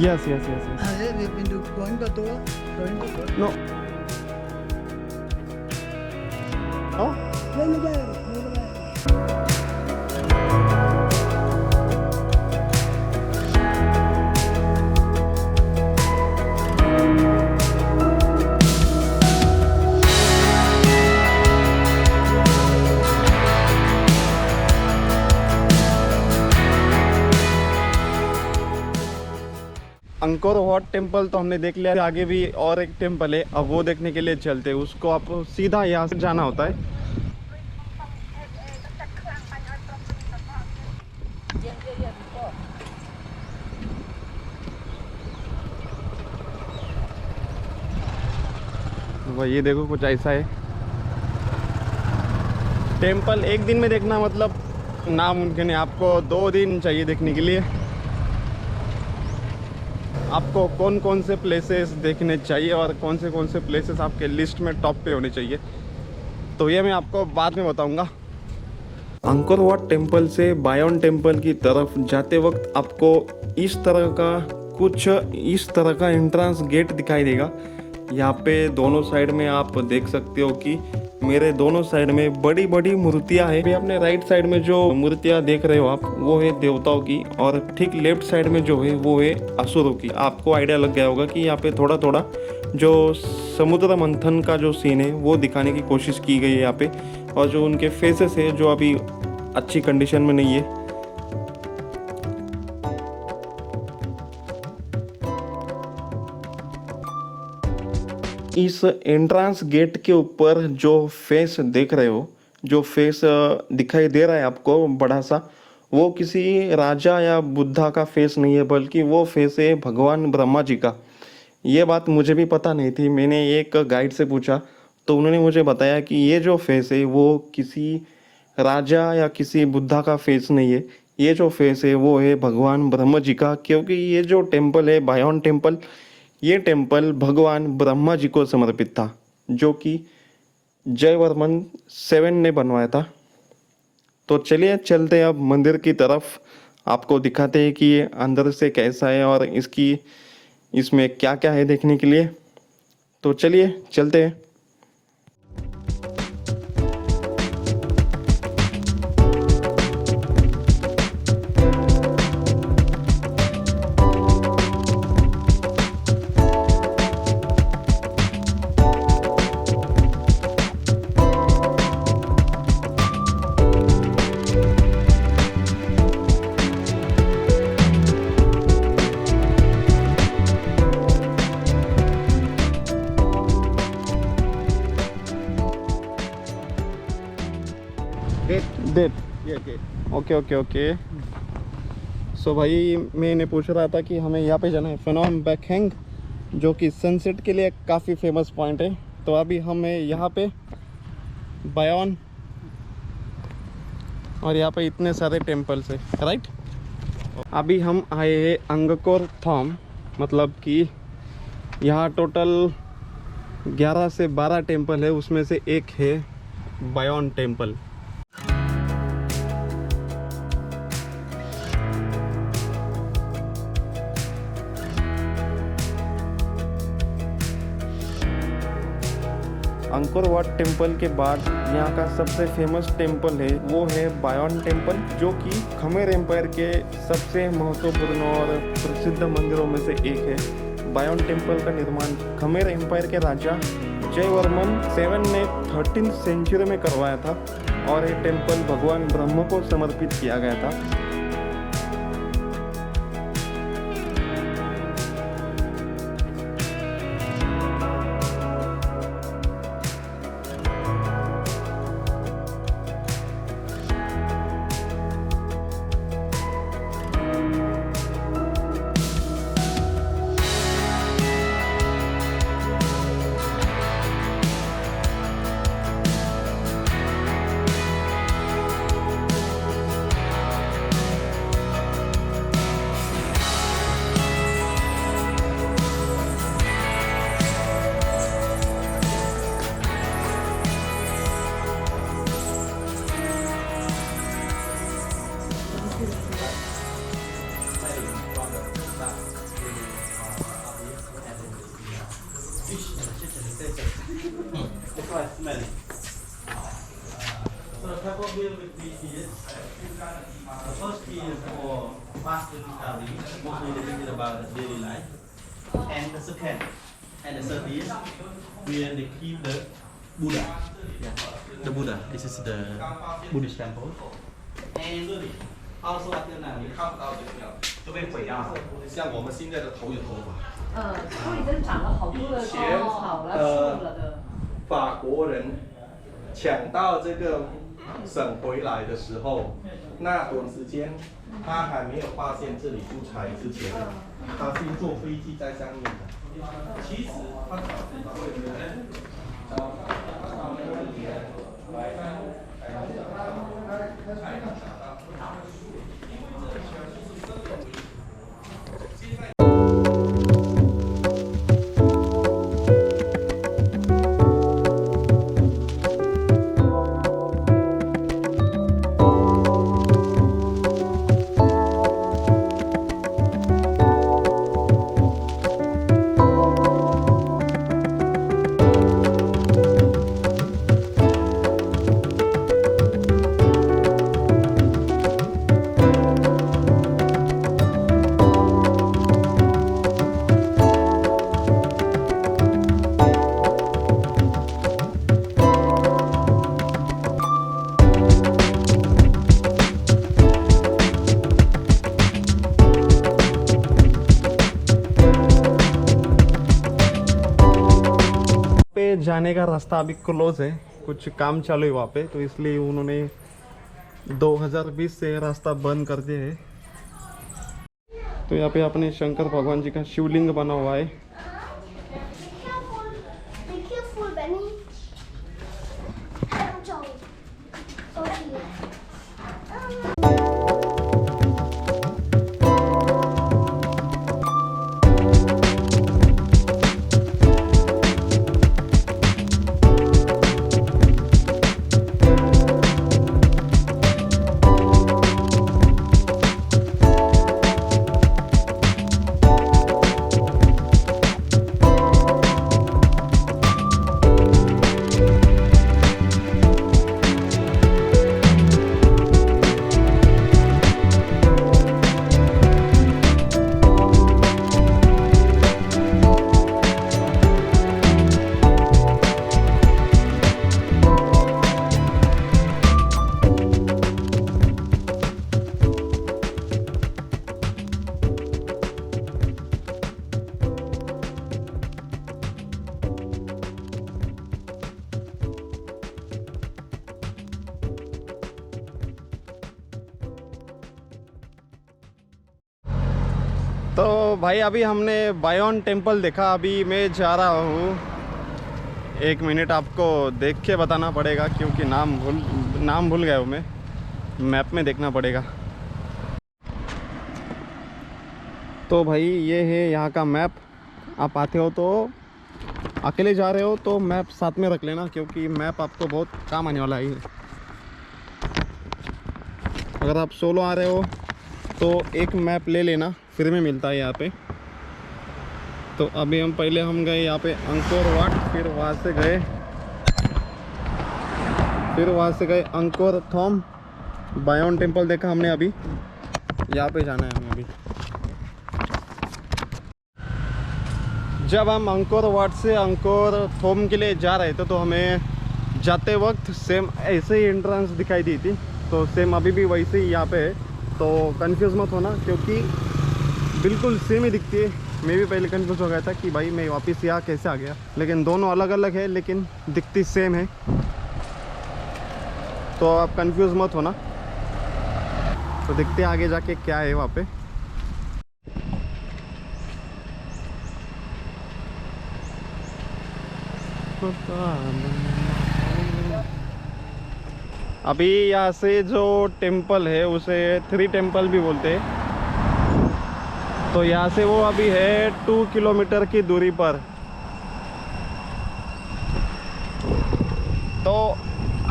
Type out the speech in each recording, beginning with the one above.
Yes, yes, yes, yes. Wenn du Coimbatore, No. Oh? Angkor Wat temple तो हमने देख लिया, आगे भी और एक टेम्पल है, अब वो देखने के लिए चलते हैं। उसको आप सीधा यहाँ से जाना होता है। वो ये देखो कुछ ऐसा है। टेम्पल एक दिन में देखना मतलब नामुमकिन है, आपको 2 दिन चाहिए देखने के लिए। आपको कौन कौन से प्लेसेस देखने चाहिए और कौन से प्लेसेस आपके लिस्ट में टॉप पे होने चाहिए, तो ये मैं आपको बाद में बताऊंगा। अंकोर वाट टेम्पल से बायोन टेम्पल की तरफ जाते वक्त आपको इस तरह का एंट्रेंस गेट दिखाई देगा। यहाँ पे दोनों साइड में आप देख सकते हो कि मेरे दोनों साइड में बड़ी बड़ी मूर्तियां हैं। अभी अपने राइट साइड में जो मूर्तियां देख रहे हो आप, वो है देवताओं की, और ठीक लेफ्ट साइड में जो है वो है असुरों की। आपको आइडिया लग गया होगा कि यहाँ पे थोड़ा थोड़ा जो समुद्र मंथन का जो सीन है वो दिखाने की कोशिश की गई है यहाँ पे, और जो उनके फेसेस है जो अभी अच्छी कंडीशन में नहीं है। इस एंट्रेंस गेट के ऊपर जो फेस देख रहे हो, जो फेस दिखाई दे रहा है आपको बड़ा सा, वो किसी राजा या बुद्धा का फेस नहीं है, बल्कि वो फेस है भगवान ब्रह्मा जी का। ये बात मुझे भी पता नहीं थी, मैंने एक गाइड से पूछा तो उन्होंने मुझे बताया कि ये जो फेस है वो किसी राजा या किसी बुद्धा का फेस नहीं है, ये जो फेस है वो है भगवान ब्रह्मा जी का। क्योंकि ये जो टेम्पल है बायोन टेम्पल, ये टेम्पल भगवान ब्रह्मा जी को समर्पित था, जो कि जयवर्मन 7 ने बनवाया था। तो चलिए चलते हैं अब मंदिर की तरफ, आपको दिखाते हैं कि ये अंदर से कैसा है और इसमें क्या क्या है देखने के लिए। तो चलिए चलते हैं। डेट ये गेट, ओके ओके ओके। सो भाई मैंने पूछ रहा था कि हमें यहाँ पे जाना है फेनोम बैकहैंग, जो कि सनसेट के लिए काफ़ी फेमस पॉइंट है। तो अभी हमें यहाँ पे बायोन, और यहाँ पे इतने सारे टेम्पल्स है, राइट। अभी हम आए हैं अंगकोर थॉम, मतलब कि यहाँ टोटल 11 से 12 टेम्पल है, उसमें से एक है बायोन टेम्पल। अंकोर वाट टेम्पल के बाद यहाँ का सबसे फेमस टेम्पल है वो है बायोन टेम्पल, जो कि खमेर एम्पायर के सबसे महत्वपूर्ण और प्रसिद्ध मंदिरों में से एक है। बायोन टेम्पल का निर्माण खमेर एम्पायर के राजा जयवर्मन 7 ने 13th सेंचुरी में करवाया था, और ये टेम्पल भगवान ब्रह्मा को समर्पित किया गया था। is for fast recovery, mostly they think about daily life. And the second, and the third is where they keep the Buddha. Yeah, the Buddha. This is the Buddhist temple. And also until now, 看不到这个样子，都被毁掉了。像我们现在的头有头发。都已经长了好多的草了、树了的。法国人抢到这个省回来的时候，那段时间他还没有发现这里出差之前，他先坐飞机在上面的。其实他早就会पे जाने का रास्ता अभी close है, कुछ काम चालू है वहाँ पे, तो इसलिए उन्होंने 2020 से रास्ता बंद कर दिया है। तो यहाँ पे अपने शंकर भगवान जी का शिवलिंग बना हुआ है। Be careful, Benny. I'm sorry. तो भाई अभी हमने बायोन टेम्पल देखा, अभी मैं जा रहा हूँ। 1 मिनट आपको देख के बताना पड़ेगा क्योंकि नाम भूल गया हूँ मैं, मैप में देखना पड़ेगा। तो भाई ये है यहाँ का मैप। आप आते हो तो अकेले जा रहे हो तो मैप साथ में रख लेना, क्योंकि मैप आपको बहुत काम आने वाला है। अगर आप सोलो आ रहे हो तो एक मैप ले लेना, फ्री में मिलता है यहाँ पे। तो अभी हम गए यहाँ पे अंकोर वाट, फिर वहाँ से गए अंकोर थॉम, बायोन टेम्पल देखा हमने। अभी यहाँ पे जाना है हमें। अभी जब हम अंकोर वाट से अंकोर थॉम के लिए जा रहे थे तो हमें जाते वक्त सेम ऐसे ही एंट्रेंस दिखाई दी थी, तो सेम अभी भी वैसे ही यहाँ पे है। तो कंफ्यूज मत होना क्योंकि बिल्कुल सेम ही दिखती है। मैं भी पहले कंफ्यूज हो गया था कि भाई मैं वापस यहाँ कैसे आ गया, लेकिन दोनों अलग अलग है लेकिन दिखती सेम है। तो आप कंफ्यूज मत होना। तो देखते हैं आगे जाके क्या है वहाँ पे। अभी यहाँ से जो टेम्पल है उसे 3 टेम्पल भी बोलते हैं। तो यहाँ से वो अभी है 2 किलोमीटर की दूरी पर। तो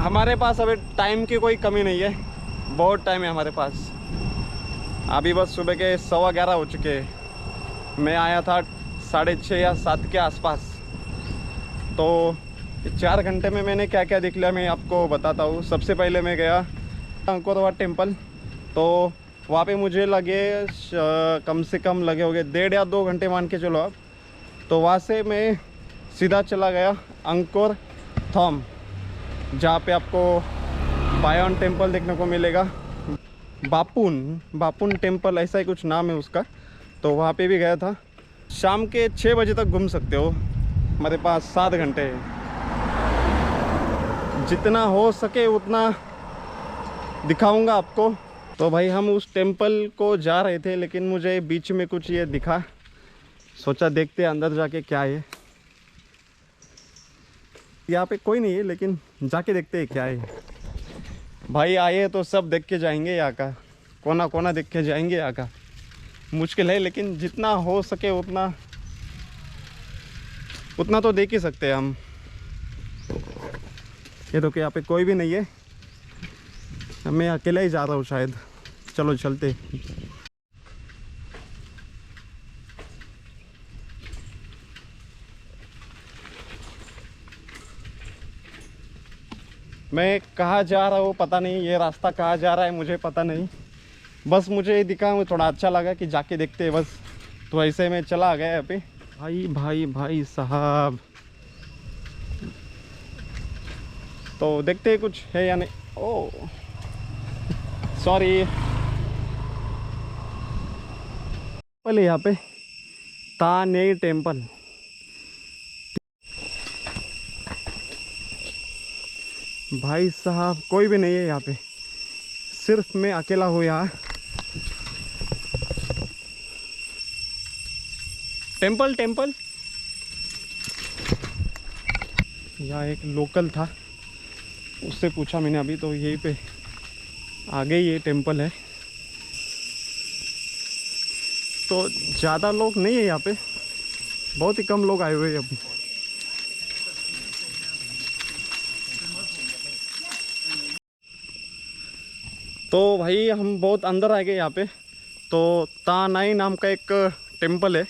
हमारे पास अभी टाइम की कोई कमी नहीं है, बहुत टाइम है हमारे पास। अभी बस सुबह के 11:15 हो चुके हैं। मैं आया था 6:30 या 7 के आसपास। तो 4 घंटे में मैंने क्या क्या देख लिया मैं आपको बताता हूँ। सबसे पहले मैं गया अंकोर वाट टेम्पल। तो वहाँ पे मुझे लगे कम से कम लगे होंगे 1.5 या 2 घंटे मान के चलो आप। तो वहाँ से मैं सीधा चला गया अंकोर थॉम, जहाँ पे आपको बायोन टेम्पल देखने को मिलेगा। बापुन टेम्पल ऐसा ही कुछ नाम है उसका। तो वहाँ पे भी गया था। शाम के 6 बजे तक घूम सकते हो, हमारे पास 7 घंटे है। जितना हो सके उतना दिखाऊंगा आपको। तो भाई हम उस टेम्पल को जा रहे थे, लेकिन मुझे बीच में कुछ ये दिखा, सोचा देखते अंदर जाके क्या है। यहाँ पे कोई नहीं है, लेकिन जाके देखते हैं क्या है। भाई आए तो सब देख के जाएंगे, यहाँ का कोना कोना देख के जाएंगे। यहाँ का मुश्किल है, लेकिन जितना हो सके उतना तो देख ही सकते हैं हम। ये तो कि यहाँ पे कोई भी नहीं है, मैं अकेला ही जा रहा हूँ शायद। चलो चलते। मैं कहाँ जा रहा हूँ पता नहीं, ये रास्ता कहाँ जा रहा है मुझे पता नहीं। बस मुझे ये दिखा, मुझे थोड़ा अच्छा लगा कि जाके देखते हैं बस। तो ऐसे में चला गया यहाँ पे। भाई साहब, तो देखते हैं कुछ है या नहीं। Oh sorry. पहले यहाँ पे ताने टेम्पल। भाई साहब कोई भी नहीं है यहाँ पे, सिर्फ मैं अकेला हूँ यहाँ। टेम्पल यहाँ एक लोकल था, उससे पूछा मैंने अभी, तो यहीं पे आगे ये टेम्पल है। तो ज़्यादा लोग नहीं है यहाँ पे, बहुत ही कम लोग आए हुए हैं अभी। तो भाई हम बहुत अंदर आ गए यहाँ पे। तो तानाई नाम का एक टेम्पल है।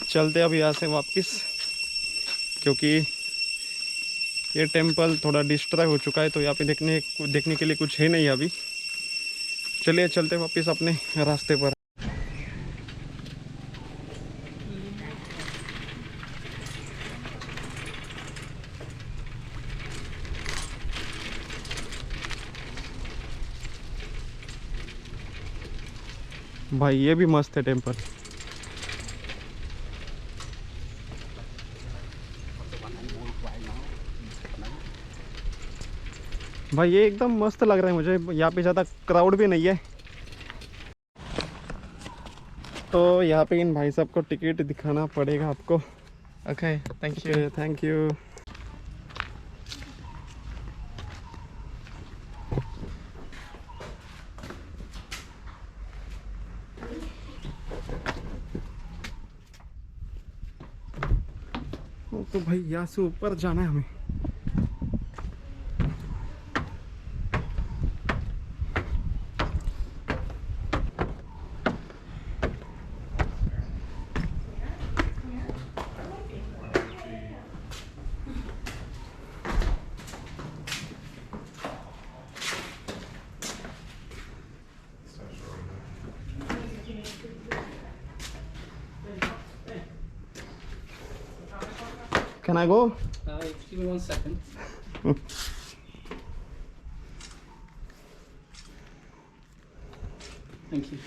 चलते अब यहाँ से वापस, क्योंकि ये टेम्पल थोड़ा डिस्ट्रॉय हो चुका है। तो यहाँ पे देखने के लिए कुछ है नहीं अभी। चलिए चलते वापस अपने रास्ते पर। भाई ये भी मस्त है टेम्पल। भाई ये एकदम मस्त लग रहा है मुझे। यहाँ पे ज़्यादा क्राउड भी नहीं है। तो यहाँ पे इन भाई साहब को टिकट दिखाना पड़ेगा आपको। Okay, thank you. Thank you. तो भाई यहाँ से ऊपर जाना है हमें। Can I go? Give me 1 second. Thank you.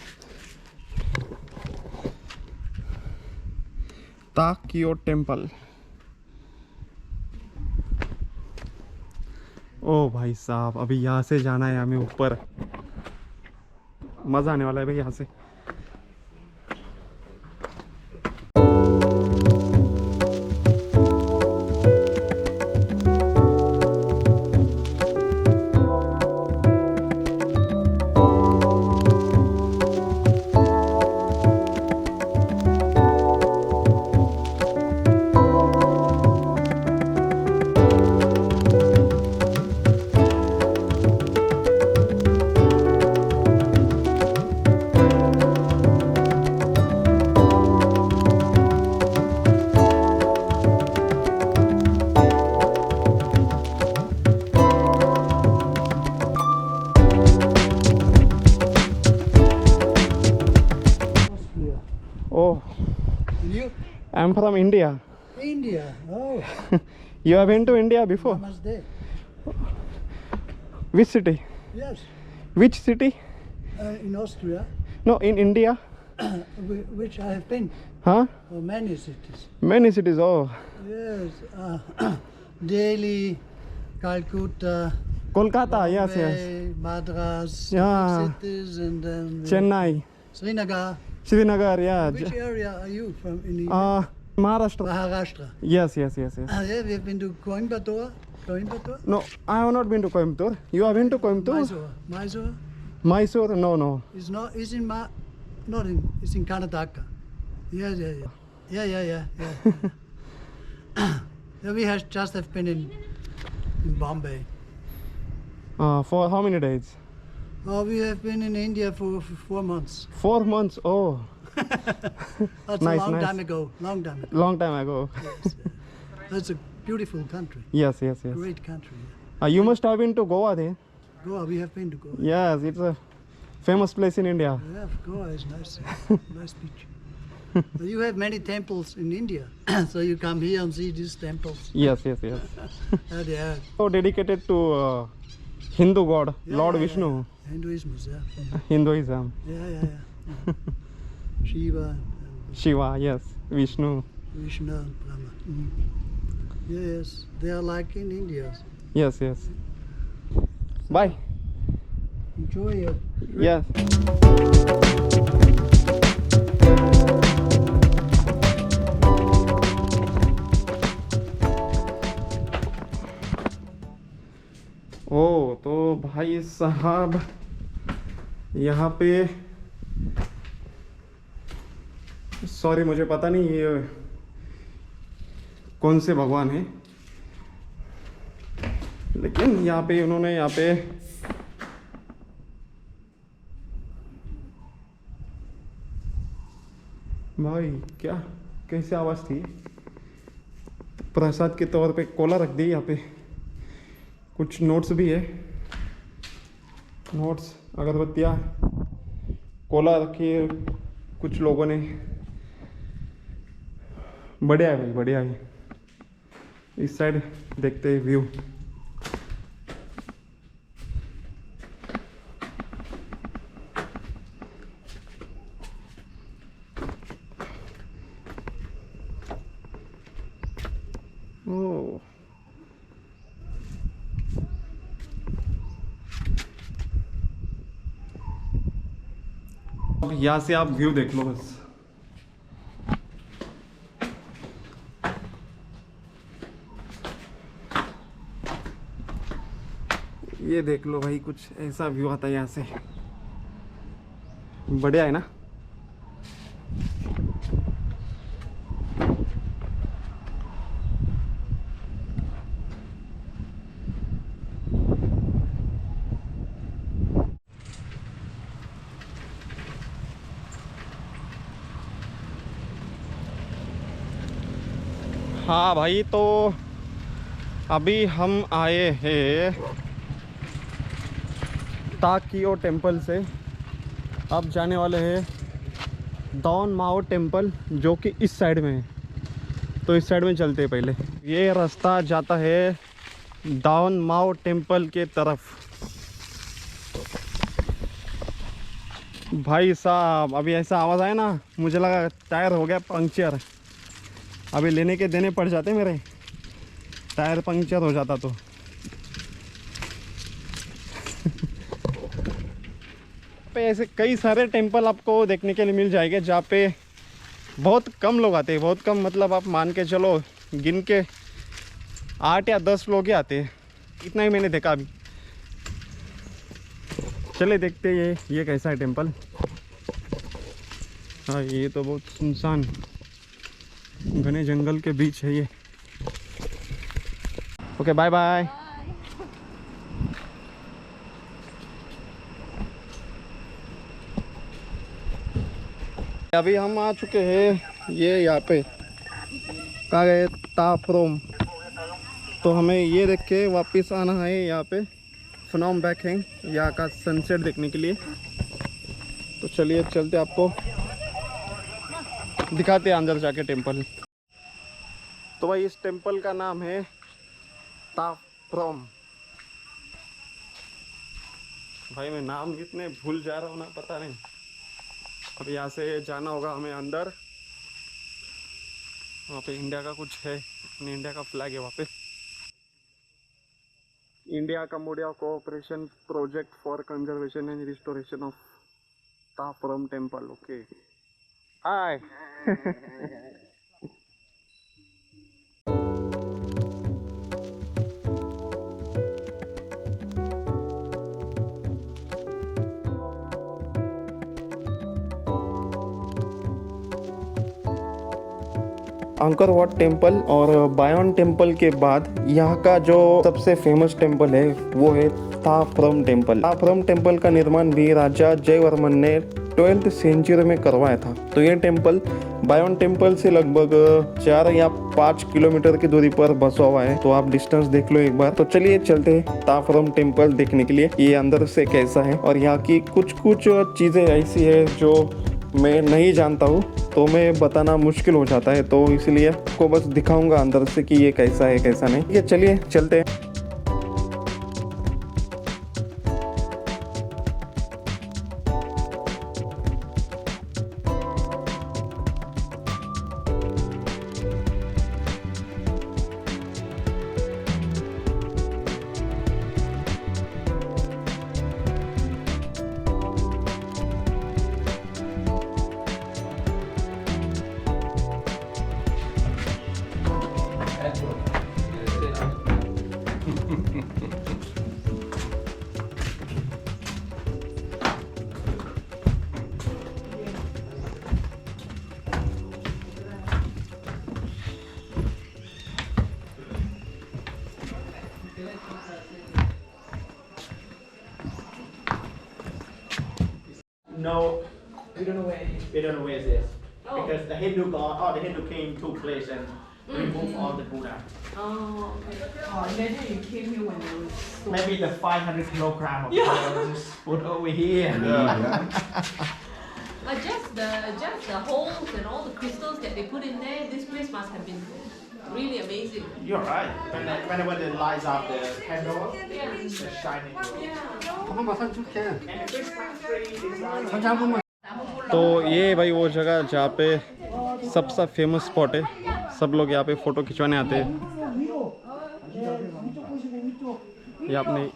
Ta Keo temple. ओ भाई साहब, अभी यहाँ से जाना है हमें ऊपर। मज़ा आने वाला है भाई यहाँ से। Austria. Oh, And you? I'm from India. India. Oh, You have been to India before? namaste. Which city? Yes. Which city? In Austria, No, in India. which I have been. Huh? Oh, many cities. Many cities. Oh, Yes. Delhi, Calcutta, Kolkata. Yes, yes. Bombay, Madras, Yeah. big cities, and then Chennai, Srinagar. Srinagar. Yeah. Which area are you from in India? Maharashtra. Maharashtra. Yes, yes, yes, yes. Yeah, we have been to Coimbatore. Coimbatore? No, I have not been to Coimbatore. You have been to Coimbatore? Mysore. Mysore Mysore? No, no. is not is in not in it's in Karnataka. Yeah, yeah, yeah. Yeah, yeah, yeah, yeah. Yeah, we have just have been in Bombay. For how many days? Oh, we have been in India for 4 months. 4 months. Oh, That's Nice, a long nice. time ago. Long time ago. long time ago. Yes, yeah. That's a beautiful country. Yes, yes, yes. Great country. You must have been to Goa then. Goa, we have been to Goa. Yes, it's a famous place in India. Yeah, Goa is nice. Nice beach. You have many temples in India, so you come here and see these temples. Yes, yes, yes. They are So dedicated to Hindu god, Lord yeah, Vishnu, yeah. Hinduism, yeah. Hinduism, Yeah, yeah, yeah. Shiva, Shiva, yes, Vishnu, Vishnu, and Brahma. Yes, they are like in India. yes, yes. Bye. Enjoy it. Yes. ओ तो भाई साहब यहाँ पे sorry मुझे पता नहीं ये कौन से भगवान हैं, लेकिन यहाँ पे उन्होंने यहाँ पे भाई क्या कैसे आवाज़ थी, प्रसाद के तौर पे कोला रख दी यहाँ पे, कुछ नोट्स भी है, नोट्स अगरबत्तियाँ कोला रखी है कुछ लोगों ने। बढ़िया है भाई, बढ़िया है। इस साइड देखते हैं व्यू। ओ अब यहाँ से आप व्यू देख लो बस। ये देख लो भाई, कुछ ऐसा व्यू आता है यहाँ से, बढ़िया है ना। हाँ भाई, तो अभी हम आए हैं ताकियो टेम्पल से, अब जाने वाले हैं दावन माओ टेम्पल, जो कि इस साइड में है। तो इस साइड में चलते हैं पहले। ये रास्ता जाता है दावन माओ टेम्पल के तरफ। भाई साहब अभी ऐसा आवाज़ आया ना, मुझे लगा टायर हो गया पंक्चर। अभी लेने के देने पड़ जाते मेरे, टायर पंक्चर हो जाता तो। पे ऐसे कई सारे टेंपल आपको देखने के लिए मिल जाएंगे जहाँ पे बहुत कम लोग आते हैं। बहुत कम मतलब आप मान के चलो गिन के 8 या 10 लोग ही आते हैं, इतना ही मैंने देखा अभी। चले देखते हैं ये कैसा है टेंपल। हाँ ये तो बहुत सुनसान घने जंगल के बीच है ये। Okay bye bye. अभी हम आ चुके हैं ये यहाँ पे कहाँ गए, तापरोम। तो हमें ये देख के वापस आना है यहाँ पे फनोम बैक हैंग, यहाँ का सनसेट देखने के लिए। तो चलिए चलते आपको दिखाते हैं अंदर जाके टेंपल। तो भाई इस टेंपल का नाम है तापरोम। भाई मैं नाम कितने भूल जा रहा हूँ ना, पता नहीं। अब यहाँ से जाना होगा हमें अंदर। वहाँ पे इंडिया का कुछ है, अपने इंडिया का फ्लैग है वहाँ पे। India Cambodia cooperation project for conservation and restoration of Ta Prohm temple. Okay hi. Angkor Wat temple और बायोन टेम्पल के बाद यहाँ का जो सबसे फेमस टेम्पल है वो है तापरोम टेम्पल। तापरोम टेम्पल का निर्माण भी राजा जयवर्मन ने 12th सेंचुरी में करवाया था। तो ये टेम्पल बायोन टेम्पल से लगभग 4 या 5 किलोमीटर की दूरी पर बसा हुआ है। तो आप डिस्टेंस देख लो एक बार। तो चलिए चलते हैं तापरोम टेम्पल देखने के लिए, ये अंदर से कैसा है। और यहाँ की कुछ चीजें ऐसी है जो मैं नहीं जानता हूँ, तो मैं बताना मुश्किल हो जाता है। तो इसलिए आपको बस दिखाऊंगा अंदर से कि ये कैसा है कैसा नहीं। ठीक है चलिए चलते हैं। No, we don't know where it is. Because the Hindu god or the Hindu king took place and removed all the Buddha. Oh, okay. Oh, imagine you came here when there was so Maybe the 500 kilogram of Buddha was just put over here. But just the holes and all the crystals that they put in there, this place must have been really amazing. You're right. Whenever the lights up the candle, Yeah. it's shining. Yeah. 한번 산책해. And the Christmas tree is 산책 한 번만. तो ये भाई वो जगह जहाँ पे सबसे famous spot है, सब लोग यहाँ पे फ़ोटो खिंचवाने आते हैं।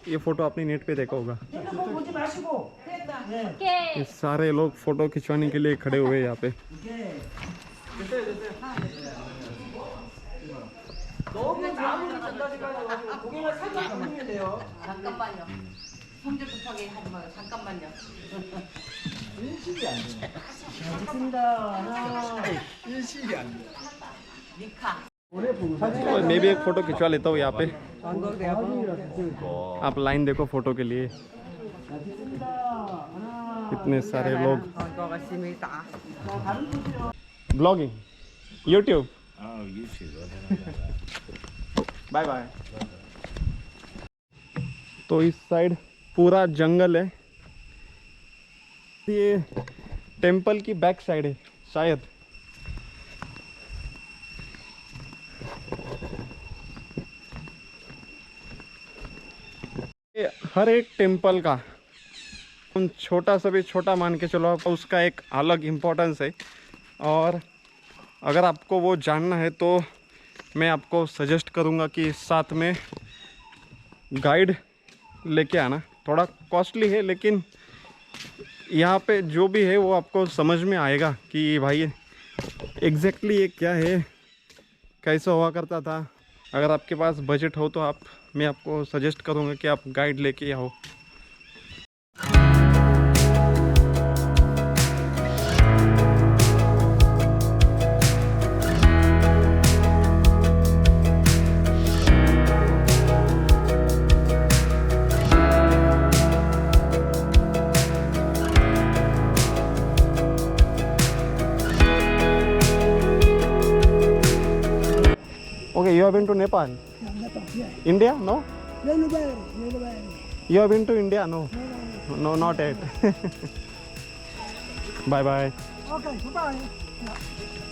ये फ़ोटो आपने नेट पे देखा होगा। ये सारे लोग फ़ोटो खिंचवाने के लिए खड़े हुए हैं यहाँ पे। 잠깐만요. 성질 급하게 하지 마요. 잠깐만요. 미카. तो मैं भी एक फ़ोटो खिंचवा लेता हूँ यहाँ पे। आप लाइन देखो फ़ोटो के लिए, कितने सारे लोग। Blogging YouTube. Bye bye. तो इस साइड पूरा जंगल है, ये टेंपल की बैक साइड है शायद। ये हर एक टेंपल का छोटा सा भी छोटा मान के चलो आप, उसका एक अलग इम्पोर्टेंस है। और अगर आपको वो जानना है तो मैं आपको सजेस्ट करूँगा कि साथ में गाइड लेके आना। थोड़ा कॉस्टली है लेकिन यहाँ पे जो भी है वो आपको समझ में आएगा कि भाई एग्जैक्टली ये क्या है, कैसा हुआ करता था। अगर आपके पास बजट हो तो मैं आपको सजेस्ट करूँगा कि आप गाइड लेके आओ। Okay, you have been to Nepal? Yeah, Nepal, yeah. India? No? Very, very. You have been to India? No? No, not yet. Bye bye. Okay, bye-bye.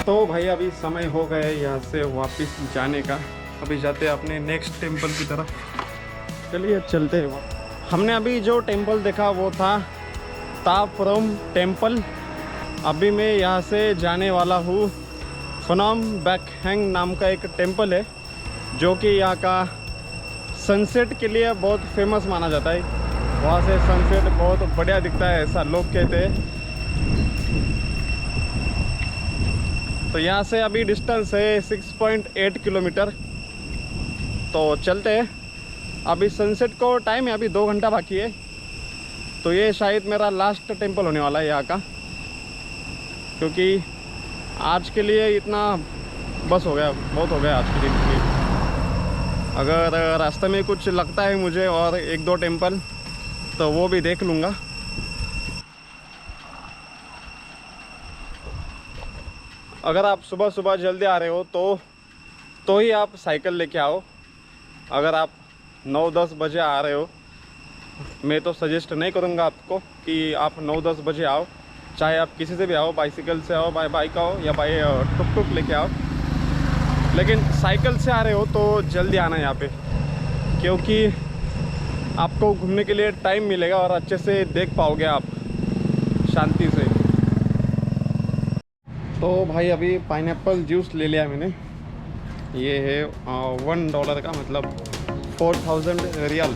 तो भाई अभी समय हो गया है यहाँ से वापस जाने का। अभी जाते हैं अपने नेक्स्ट टेंपल की तरफ। चलिए चलते हैं वहाँ। हमने अभी जो टेंपल देखा वो था तापरम टेंपल। अभी मैं यहाँ से जाने वाला हूँ फनोम बैकहैंग नाम का एक टेंपल है जो कि यहाँ का सनसेट के लिए बहुत फेमस माना जाता है। वहाँ से सनसेट बहुत बढ़िया दिखता है ऐसा लोग कहते हैं। तो यहाँ से अभी डिस्टेंस है 6.8 किलोमीटर। तो चलते हैं। अभी सनसेट को टाइम है, अभी 2 घंटा बाकी है। तो ये शायद मेरा लास्ट टेंपल होने वाला है यहाँ का, क्योंकि आज के लिए इतना बस हो गया, बहुत हो गया आज के दिन के लिए। अगर रास्ते में कुछ लगता है मुझे और 1-2 टेंपल तो वो भी देख लूँगा। अगर आप सुबह सुबह जल्दी आ रहे हो तो ही आप साइकिल लेके आओ। अगर आप 9-10 बजे आ रहे हो, मैं तो सजेस्ट नहीं करूँगा आपको कि आप 9-10 बजे आओ। चाहे आप किसी से भी आओ, बाइसिकल से आओ, बाइक आओ या बाई टुक लेके आओ। लेकिन साइकिल से आ रहे हो तो जल्दी आना यहाँ पे, क्योंकि आपको घूमने के लिए टाइम मिलेगा और अच्छे से देख पाओगे आप शांति से। तो भाई अभी पाइनएप्पल जूस ले लिया मैंने। ये है $1 का, मतलब 4000 रियाल।